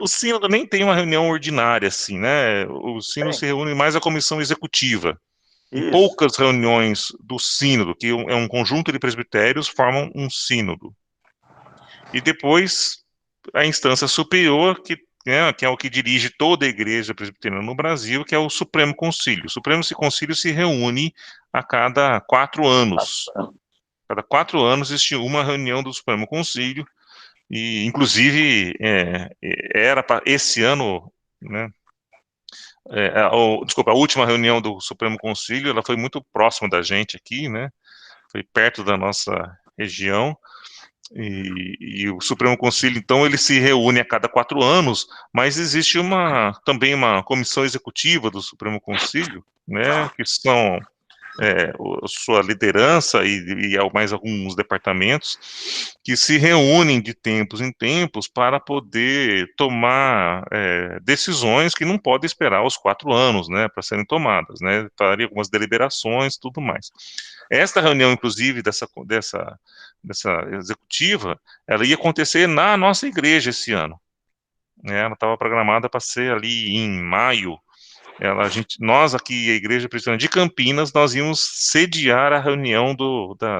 O sínodo nem tem uma reunião ordinária, assim, né? O sínodo se reúne mais a comissão executiva. E poucas reuniões do sínodo, que é um conjunto de presbitérios, formam um sínodo. E depois a instância superior, que é o que dirige toda a igreja presbiteriana no Brasil, que é o Supremo Concílio. O Supremo Concílio se reúne a cada 4 anos. Cada 4 anos existe uma reunião do Supremo Concílio, e inclusive era para esse ano, né? Desculpa, a última reunião do Supremo Concílio, ela foi muito próxima da gente aqui, né? Foi perto da nossa região. E o Supremo Concílio, então, ele se reúne a cada 4 anos, mas existe também uma comissão executiva do Supremo Concílio, né, que são sua liderança e mais alguns departamentos que se reúnem de tempos em tempos para poder tomar decisões que não podem esperar os 4 anos, né, para serem tomadas, né, faria algumas deliberações, tudo mais. Esta reunião, inclusive, dessa executiva, ela ia acontecer na nossa igreja esse ano, né, ela estava programada para ser ali em maio. Nós aqui, a Igreja Presbiteriana de Campinas, nós íamos sediar a reunião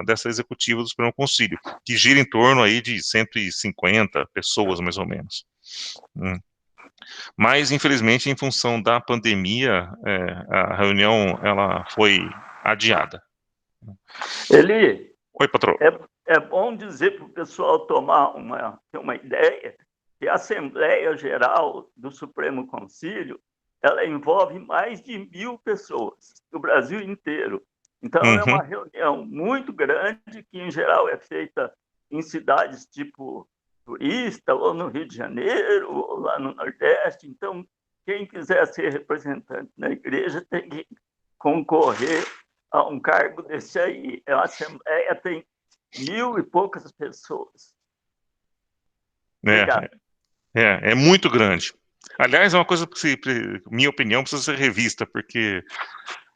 dessa executiva do Supremo Concílio, que gira em torno aí de 150 pessoas, mais ou menos. Mas, infelizmente, em função da pandemia, a reunião ela foi adiada. Eli, oi, patrão. É bom dizer para o pessoal ter uma ideia que a Assembleia Geral do Supremo Concílio ela envolve mais de 1.000 pessoas do Brasil inteiro. Então, é uma reunião muito grande, que, em geral, é feita em cidades tipo Turista, ou no Rio de Janeiro, ou lá no Nordeste. Então, quem quiser ser representante na igreja tem que concorrer a um cargo desse aí. A Assembleia tem 1.000 e poucas pessoas. É muito grande. Aliás, é uma coisa que, minha opinião, precisa ser revista, porque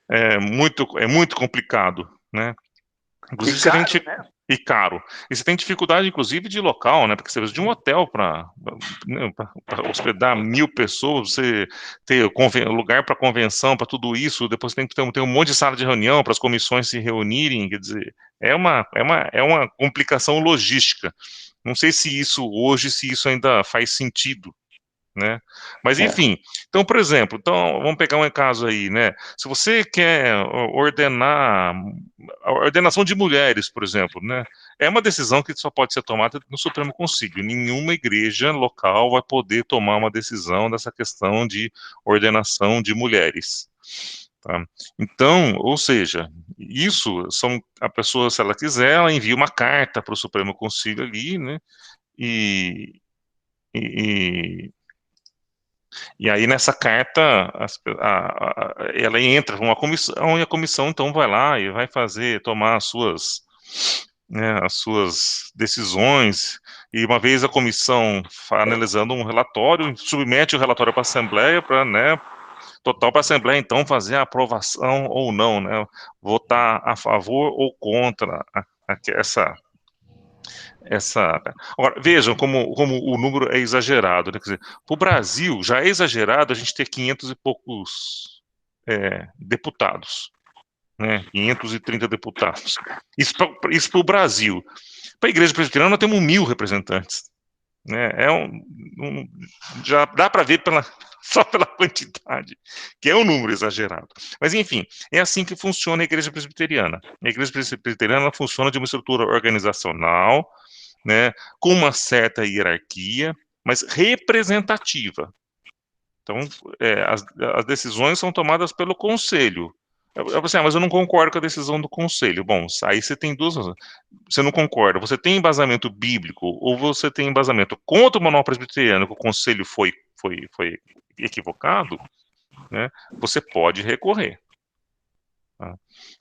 é muito complicado, né? Inclusive, e caro. E você tem dificuldade, inclusive, de local, né? Porque você precisa de um hotel para hospedar 1.000 pessoas, você ter lugar para convenção, para tudo isso, depois tem que ter um monte de sala de reunião para as comissões se reunirem, quer dizer, é uma complicação logística. Não sei se isso ainda faz sentido, né? Mas enfim, então, por exemplo, vamos pegar um caso aí, né? Se você quer ordenar a ordenação de mulheres, por exemplo, né? É uma decisão que só pode ser tomada no Supremo Concílio. Nenhuma igreja local vai poder tomar uma decisão dessa questão de ordenação de mulheres. Tá? Então, ou seja, a pessoa, se ela quiser, ela envia uma carta para o Supremo Concílio ali, né? E aí, nessa carta, ela entra com uma comissão, e a comissão, então, vai lá e vai tomar as suas decisões, e uma vez a comissão analisando um relatório, submete o relatório para a Assembleia, para a Assembleia, então, fazer a aprovação ou não, né, votar a favor ou contra Agora, vejam como o número é exagerado, né? Quer dizer, para o Brasil, já é exagerado a gente ter 500 e poucos deputados, né, 530 deputados. Isso para o Brasil. Para a Igreja Presbiteriana, nós temos 1.000 representantes. Né, já dá para ver só pela quantidade, que é um número exagerado. Mas, enfim, é assim que funciona a Igreja Presbiteriana. A Igreja Presbiteriana funciona de uma estrutura organizacional, né, com uma certa hierarquia, mas representativa. Então, as decisões são tomadas pelo conselho. Mas eu não concordo com a decisão do conselho. Bom, aí você tem duas razões. Você não concorda, você tem embasamento bíblico ou você tem embasamento contra o manual presbiteriano, que o conselho foi equivocado, né, você pode recorrer. Tá?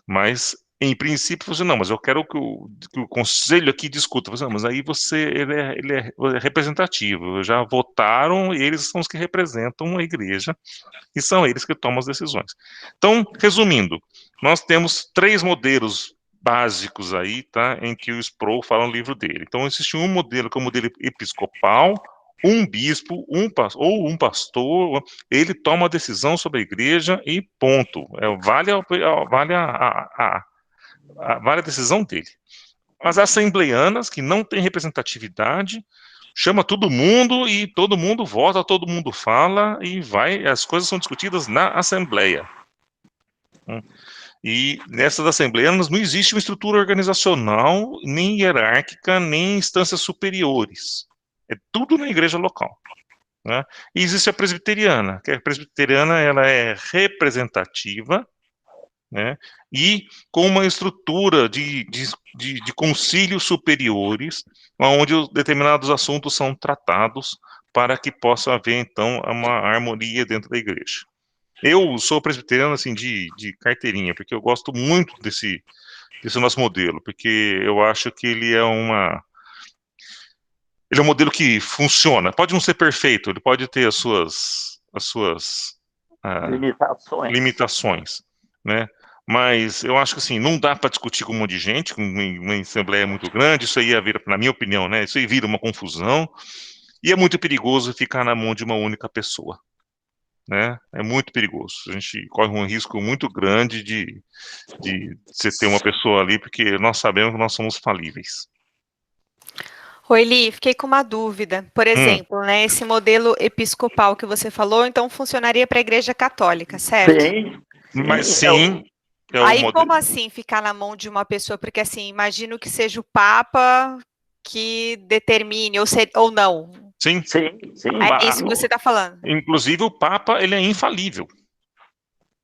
Mas, em princípio, você não, mas eu quero que o conselho aqui discuta. Você, não, mas aí ele é representativo, já votaram e eles são os que representam a igreja e são eles que tomam as decisões. Então, resumindo, nós temos 3 modelos básicos aí, tá, em que o Sproul fala no livro dele. Então, existe um modelo que é o modelo episcopal, um bispo, ou um pastor, ele toma a decisão sobre a igreja e ponto. Vale a decisão dele. As assembleianas, que não têm representatividade, chama todo mundo e todo mundo vota, todo mundo fala e as coisas são discutidas na assembleia. E nessas assembleias não existe uma estrutura organizacional, nem hierárquica, nem instâncias superiores. É tudo na igreja local. Né? E existe a presbiteriana, que a presbiteriana ela é representativa, né, e com uma estrutura de concílios superiores, onde determinados assuntos são tratados para que possa haver, então, uma harmonia dentro da igreja. Eu sou presbiteriano, assim, de carteirinha, porque eu gosto muito desse nosso modelo, porque eu acho que ele é um modelo que funciona. Pode não ser perfeito, ele pode ter as suas limitações, né? Mas eu acho que assim, não dá para discutir com um monte de gente, com uma assembleia muito grande, isso aí ia vir, na minha opinião, né? Isso aí vira uma confusão, e é muito perigoso ficar na mão de uma única pessoa, né? É muito perigoso. A gente corre um risco muito grande de você ter uma pessoa ali, porque nós sabemos que nós somos falíveis. Roeli, fiquei com uma dúvida. Por exemplo, né, esse modelo episcopal que você falou, então funcionaria para a Igreja Católica, certo? Sim. Mas sim. Aí, como assim ficar na mão de uma pessoa? Porque, assim, imagino que seja o Papa que determine, ou não. Sim. É isso que você está falando. Inclusive, o Papa, ele é infalível.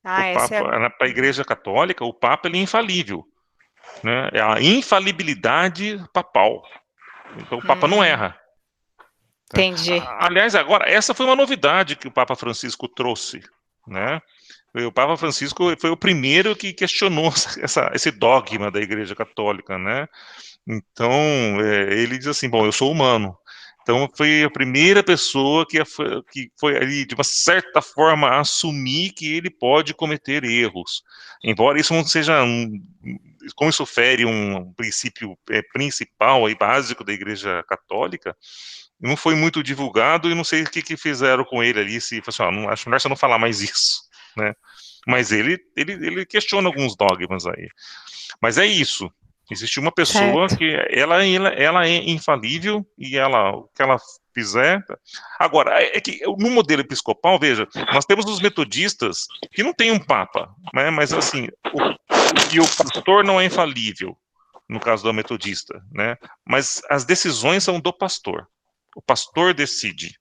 Para a Igreja Católica, o Papa, ele é infalível. Né? É a infalibilidade papal. Então, o Papa não erra. Entendi. Aliás, agora, essa foi uma novidade que o Papa Francisco trouxe, né? O Papa Francisco foi o primeiro que questionou esse dogma da Igreja Católica, né? Então, ele diz assim, bom, eu sou humano. Então, foi a primeira pessoa que foi ali, de uma certa forma, assumir que ele pode cometer erros. Embora isso não seja, como isso fere um princípio principal e básico da Igreja Católica, não foi muito divulgado e não sei o que fizeram com ele ali, se assim, acho melhor você não falar mais isso, né? Mas ele questiona alguns dogmas aí. Mas é isso. Existe uma pessoa que ela é infalível e o que ela fizer. Agora, é que no modelo episcopal, veja, nós temos os metodistas que não tem um papa, né? Mas assim, o pastor não é infalível, no caso do metodista, né? Mas as decisões são do pastor. O pastor decide.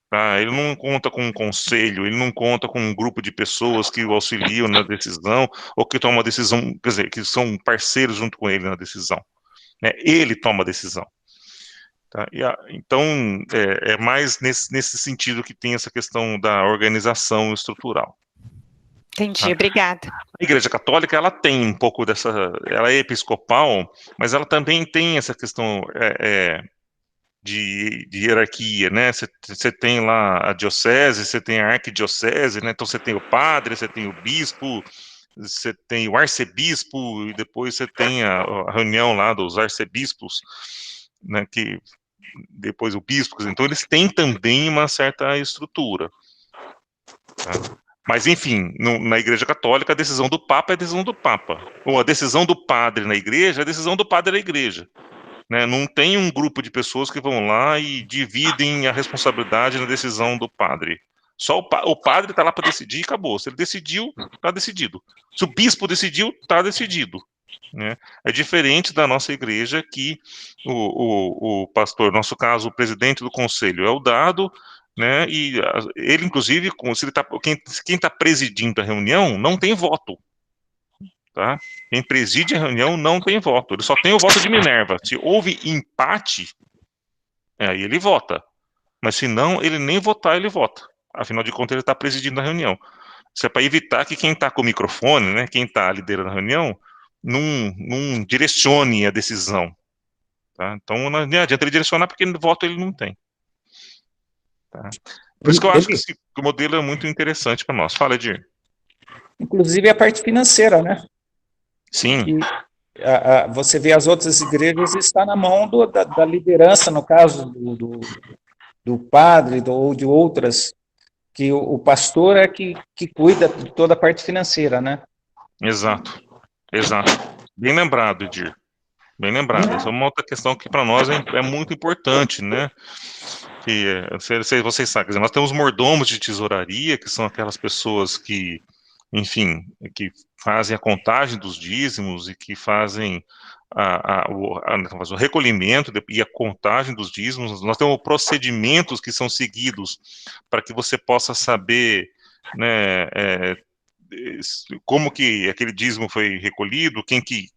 Tá? Ele não conta com um conselho, ele não conta com um grupo de pessoas que o auxiliam na decisão, ou que tomam a decisão, quer dizer, que são parceiros junto com ele na decisão. Né? Ele toma a decisão. Tá? Então, é mais nesse sentido que tem essa questão da organização estrutural. Entendi, obrigada. A Igreja Católica, ela tem um pouco ela é episcopal, mas ela também tem essa questão de hierarquia, né? Você tem lá a diocese, você tem a arquidiocese, né? Então você tem o padre, você tem o bispo, você tem o arcebispo, e depois você tem a reunião lá dos arcebispos, né? Que depois o bispo, então eles têm também uma certa estrutura. Tá? Mas, enfim, na Igreja Católica, a decisão do Papa é a decisão do Papa. Ou a decisão do padre na igreja é a decisão do padre da igreja. Né? Não tem um grupo de pessoas que vão lá e dividem a responsabilidade na decisão do padre. Só o padre está lá para decidir e acabou. Se ele decidiu, está decidido. Se o bispo decidiu, está decidido. Né? É diferente da nossa igreja, que o pastor, no nosso caso, o presidente do conselho é o dado, né? E ele, inclusive, se ele quem está presidindo a reunião não tem voto. Tá? Quem preside a reunião não tem voto. Ele só tem o voto de Minerva. Se houve empate, aí ele vota. Mas se não, ele nem votar, ele vota. Afinal de contas, ele está presidindo a reunião. Isso é para evitar que quem está com o microfone, né, quem está liderando a reunião, não direcione a decisão. Tá? Então, não adianta ele direcionar, porque voto ele não tem. Tá? Por isso que eu acho que o modelo é muito interessante para nós. Fala, Edir. Inclusive a parte financeira, né? Sim. Você vê as outras igrejas, está na mão da liderança, no caso do padre ou de outras, que o pastor é que cuida de toda a parte financeira, né? Exato. Bem lembrado, Edir. Bem lembrado. Essa é uma outra questão que para nós é muito importante, né? Que vocês sabem, nós temos mordomos de tesouraria, que são aquelas pessoas que, enfim, que fazem a contagem dos dízimos e que fazem o recolhimento e a contagem dos dízimos. Nós temos procedimentos que são seguidos para que você possa saber, né, como que aquele dízimo foi recolhido, quem que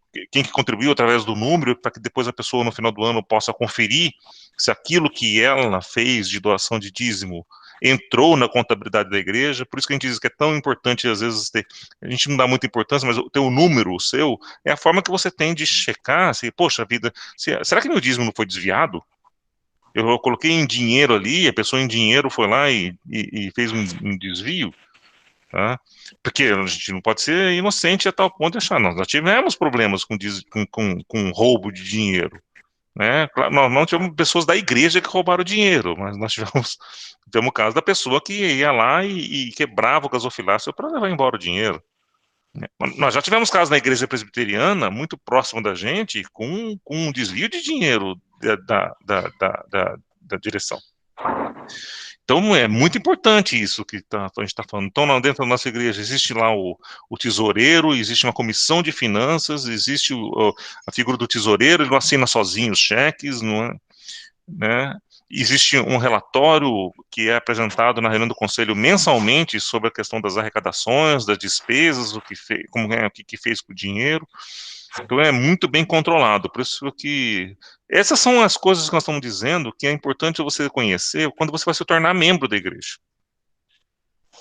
contribuiu através do número, para que depois a pessoa no final do ano possa conferir se aquilo que ela fez de doação de dízimo entrou na contabilidade da igreja. Por isso que a gente diz que é tão importante, às vezes, a gente não dá muita importância, mas ter o número, o seu, é a forma que você tem de checar, se, poxa vida, será que meu dízimo não foi desviado? Eu coloquei em dinheiro ali, a pessoa em dinheiro foi lá e fez um desvio. Tá? Porque a gente não pode ser inocente a tal ponto de achar, nós tivemos problemas com roubo de dinheiro, né? Claro, nós não tivemos pessoas da igreja que roubaram dinheiro, mas nós tivemos o caso da pessoa que ia lá e quebrava o gasofilácio para levar embora o dinheiro. Nós já tivemos casos na igreja presbiteriana, muito próximo da gente, com um desvio de dinheiro da direção. Então, é muito importante isso que a gente está falando. Então, lá dentro da nossa igreja, existe lá o tesoureiro, existe uma comissão de finanças, existe a figura do tesoureiro, ele não assina sozinho os cheques, não é, né? Existe um relatório que é apresentado na reunião do conselho mensalmente sobre a questão das arrecadações, das despesas, o que fez com o dinheiro. Então é muito bem controlado, por isso que essas são as coisas que nós estamos dizendo que é importante você conhecer quando você vai se tornar membro da igreja.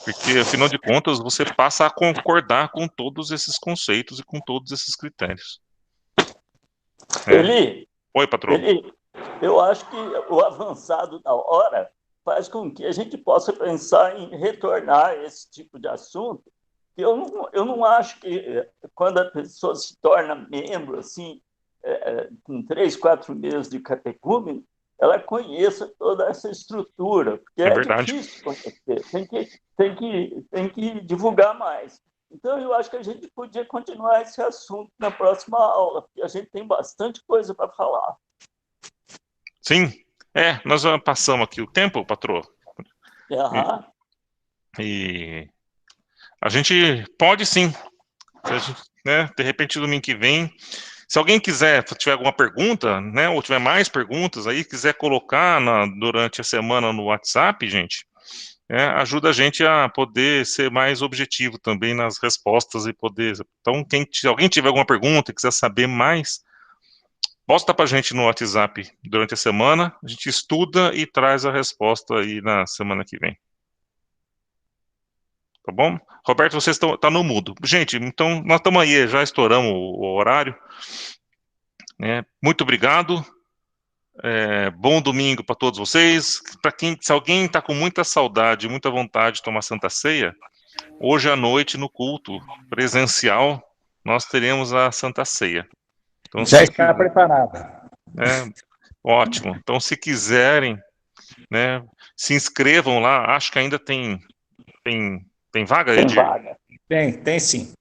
Porque, afinal de contas, você passa a concordar com todos esses conceitos e com todos esses critérios. Eli, oi, patrão. Eli, eu acho que o avançado da hora faz com que a gente possa pensar em retornar a esse tipo de assunto. Eu não acho que quando a pessoa se torna membro, assim, com 3, 4 meses de catecúmeno, ela conheça toda essa estrutura, porque é difícil conhecer, tem que divulgar mais. Então, eu acho que a gente podia continuar esse assunto na próxima aula, porque a gente tem bastante coisa para falar. Sim, nós passamos aqui o tempo, patrão. E a gente pode sim, né, de repente domingo que vem, se alguém tiver alguma pergunta, né, ou tiver mais perguntas aí, quiser colocar durante a semana no WhatsApp, gente, ajuda a gente a poder ser mais objetivo também nas respostas e poder. Então, se alguém tiver alguma pergunta e quiser saber mais, posta para a gente no WhatsApp durante a semana, a gente estuda e traz a resposta aí na semana que vem. Tá bom? Roberto, você está no mudo. Gente, então, nós estamos aí, já estouramos o horário. Muito obrigado. Bom domingo para todos vocês. Se alguém está com muita saudade, muita vontade de tomar Santa Ceia, hoje à noite, no culto presencial, nós teremos a Santa Ceia. Então, já está preparada. Ótimo. Então, se quiserem, né, se inscrevam lá. Acho que ainda tem Tem vaga, Tem Edir? vaga. Tem sim.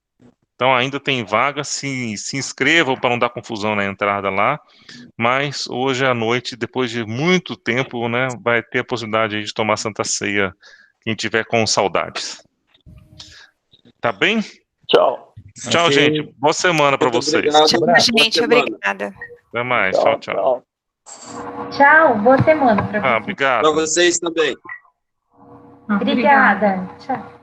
Então ainda tem vaga, se inscrevam para não dar confusão na entrada lá, mas hoje à noite, depois de muito tempo, né, vai ter a possibilidade de tomar Santa Ceia, quem tiver com saudades. Tá bem? Tchau. Tchau, Ok. gente. Boa semana para Muito vocês. obrigado. Tchau, Boa gente. semana. Obrigada. Até mais. Tchau, tchau. Tchau, boa semana para você. Obrigado. Para vocês também. Obrigada. Tchau.